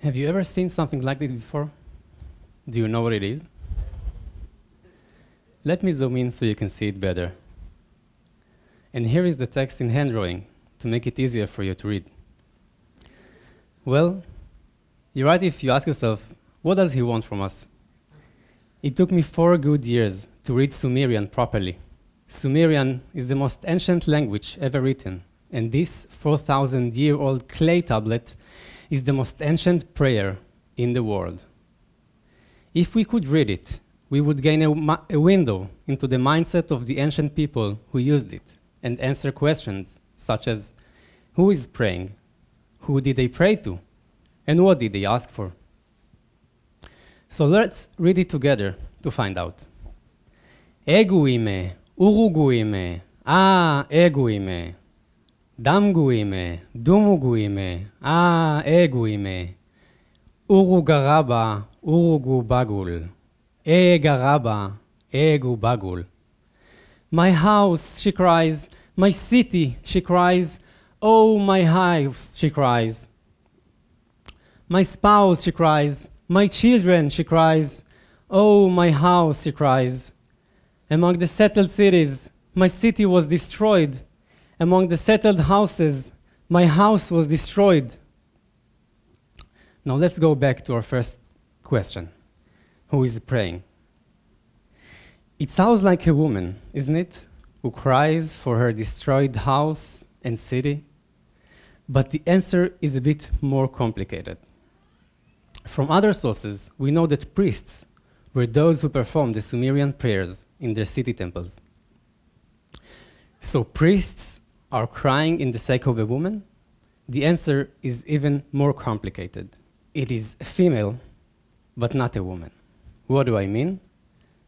Have you ever seen something like this before? Do you know what it is? Let me zoom in so you can see it better. And here is the text in hand drawing to make it easier for you to read. Well, you're right if you ask yourself, what does he want from us? It took me 4 good years to read Sumerian properly. Sumerian is the most ancient language ever written, and this 4,000-year-old clay tablet is the most ancient prayer in the world. If we could read it, we would gain a window into the mindset of the ancient people who used it and answer questions such as, who is praying? Who did they pray to? And what did they ask for? So let's read it together to find out. Eguime, uruguime, eguime. Damguime, dumuguime, eguime. Urugaraba, urugu bagul. Egaraba, egu bagul. My house, she cries. My city, she cries. Oh, my house, she cries. My spouse, she cries. My children, she cries. Oh, my house, she cries. Among the settled cities, my city was destroyed. Among the settled houses, my house was destroyed. Now let's go back to our first question. Who is praying? It sounds like a woman, isn't it? Who cries for her destroyed house and city. But the answer is a bit more complicated. From other sources, we know that priests were those who performed the Sumerian prayers in their city temples. So priests are crying in the sake of a woman? The answer is even more complicated. It is a female, but not a woman. What do I mean?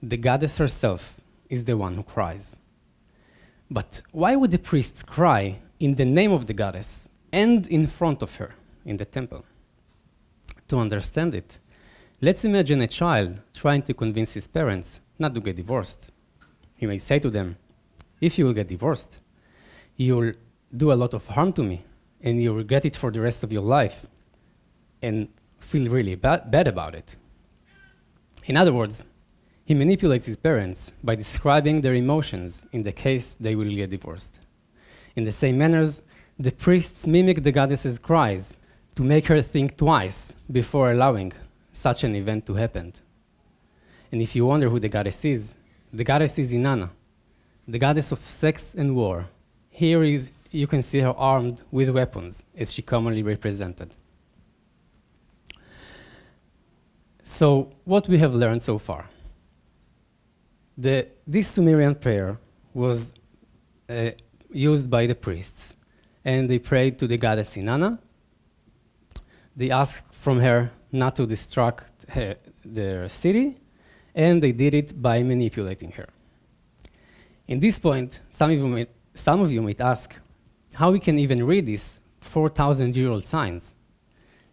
The goddess herself is the one who cries. But why would the priests cry in the name of the goddess and in front of her in the temple? To understand it, let's imagine a child trying to convince his parents not to get divorced. He may say to them, if you will get divorced, you'll do a lot of harm to me, and you'll regret it for the rest of your life, and feel really bad about it. In other words, he manipulates his parents by describing their emotions in the case they will get divorced. In the same manners, the priests mimic the goddess's cries to make her think twice before allowing such an event to happen. And if you wonder who the goddess is Inanna, the goddess of sex and war. Here you can see her armed with weapons, as she commonly represented. So, what we have learned so far. This Sumerian prayer was used by the priests, and they prayed to the goddess Inanna. They asked from her not to destruct their city, and they did it by manipulating her. In this point, some of you might ask how we can even read these 4,000-year-old signs.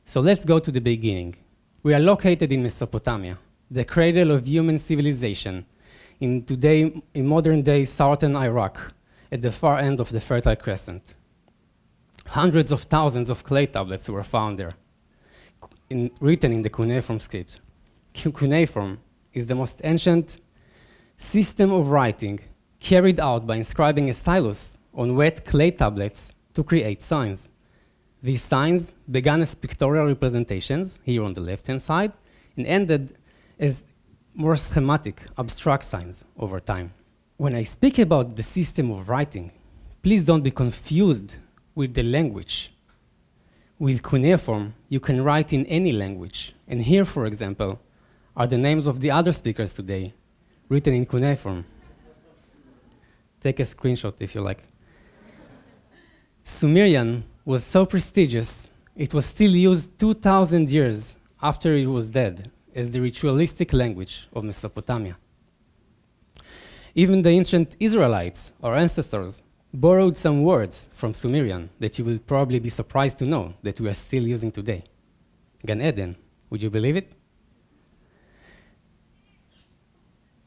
So let's go to the beginning. We are located in Mesopotamia, the cradle of human civilization, in modern-day southern Iraq, at the far end of the Fertile Crescent. Hundreds of thousands of clay tablets were found there, written in the cuneiform script. Cuneiform is the most ancient system of writing carried out by inscribing a stylus on wet clay tablets to create signs. These signs began as pictorial representations, here on the left-hand side, and ended as more schematic, abstract signs over time. When I speak about the system of writing, please don't be confused with the language. With cuneiform, you can write in any language. And here, for example, are the names of the other speakers today, written in cuneiform. Take a screenshot if you like. Sumerian was so prestigious, it was still used 2,000 years after it was dead as the ritualistic language of Mesopotamia. Even the ancient Israelites, our ancestors, borrowed some words from Sumerian that you will probably be surprised to know that we are still using today. Gan Eden, would you believe it?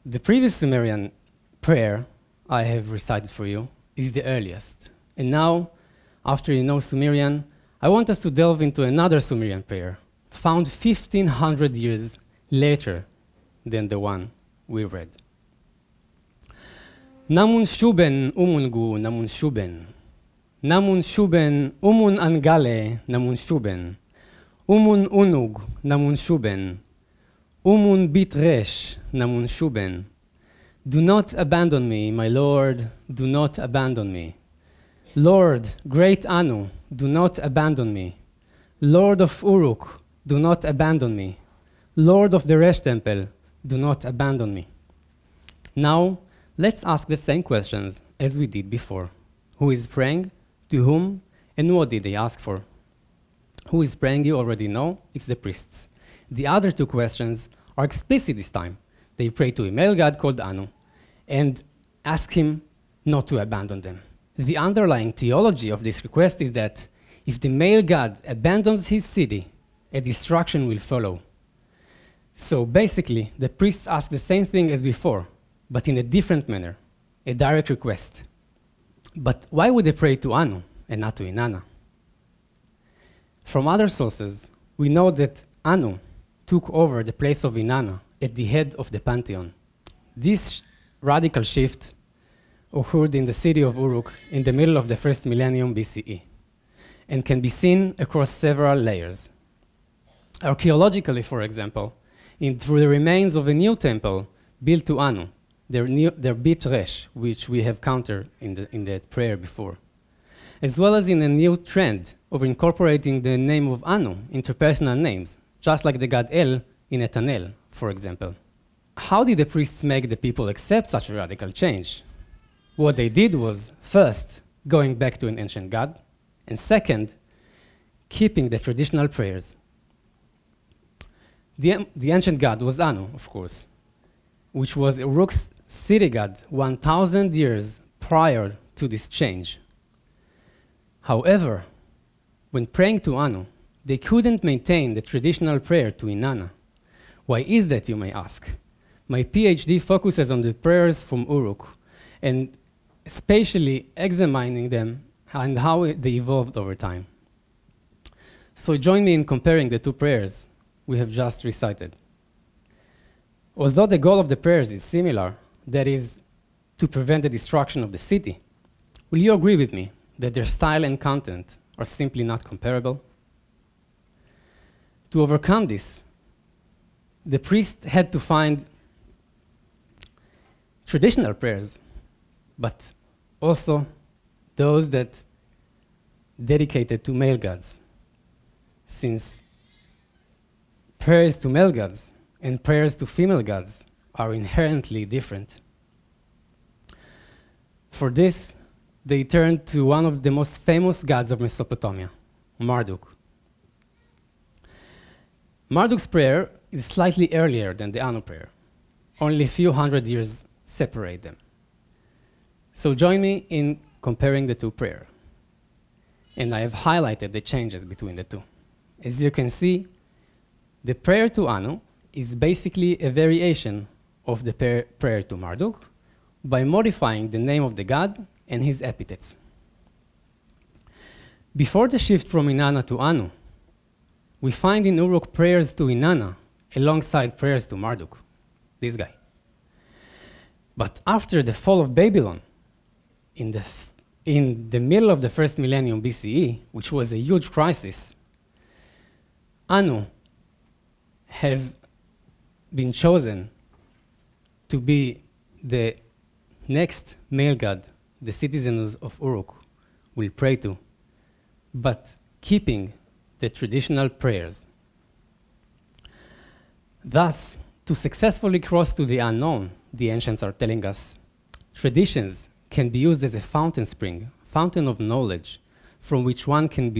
The previous Sumerian prayer I have recited for you is the earliest. And now, after you know Sumerian, I want us to delve into another Sumerian prayer, found 1,500 years later than the one we read. Namun shuben umungu namun shuben. Namun shuben umun angale namun shuben. Umun unug namun shuben. Umun bit resh namun shuben. Do not abandon me, my Lord, do not abandon me. Lord, great Anu, do not abandon me. Lord of Uruk, do not abandon me. Lord of the Resh Temple, do not abandon me. Now, let's ask the same questions as we did before. Who is praying? To whom? And what did they ask for? Who is praying? You already know. It's the priests. The other two questions are explicit this time. They pray to a male god called Anu and ask him not to abandon them. The underlying theology of this request is that if the male god abandons his city, a destruction will follow. So basically, the priests ask the same thing as before, but in a different manner, a direct request. But why would they pray to Anu and not to Inanna? From other sources, we know that Anu took over the place of Inanna at the head of the pantheon. This radical shift occurred in the city of Uruk in the middle of the first millennium BCE and can be seen across several layers. Archaeologically, for example, through the remains of a new temple built to Anu, their Bit Resh, which we have countered in the prayer before, as well as in a new trend of incorporating the name of Anu into personal names, just like the god El in Etanel, for example. How did the priests make the people accept such a radical change? What they did was, first, going back to an ancient god, and second, keeping the traditional prayers. The ancient god was Anu, of course, which was Uruk's city god 1,000 years prior to this change. However, when praying to Anu, they couldn't maintain the traditional prayer to Inanna. Why is that, you may ask? My PhD focuses on the prayers from Uruk, and spatially examining them and how they evolved over time. So join me in comparing the two prayers we have just recited. Although the goal of the prayers is similar, that is, to prevent the destruction of the city, will you agree with me that their style and content are simply not comparable? To overcome this, the priest had to find traditional prayers, but also those that dedicated to male gods, since prayers to male gods and prayers to female gods are inherently different. For this, they turned to one of the most famous gods of Mesopotamia, Marduk. Marduk's prayer is slightly earlier than the Anu prayer. Only a few hundred years separate them. So join me in comparing the two prayers. And I have highlighted the changes between the two. As you can see, the prayer to Anu is basically a variation of the prayer to Marduk by modifying the name of the god and his epithets. Before the shift from Inanna to Anu, we find in Uruk prayers to Inanna alongside prayers to Marduk, this guy. But after the fall of Babylon, in the middle of the first millennium BCE, which was a huge crisis, Anu has been chosen to be the next male god the citizens of Uruk will pray to, but keeping the traditional prayers. Thus, to successfully cross to the unknown, the ancients are telling us, traditions can be used as a fountain spring, fountain of knowledge, from which one can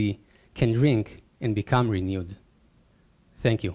drink and become renewed. Thank you.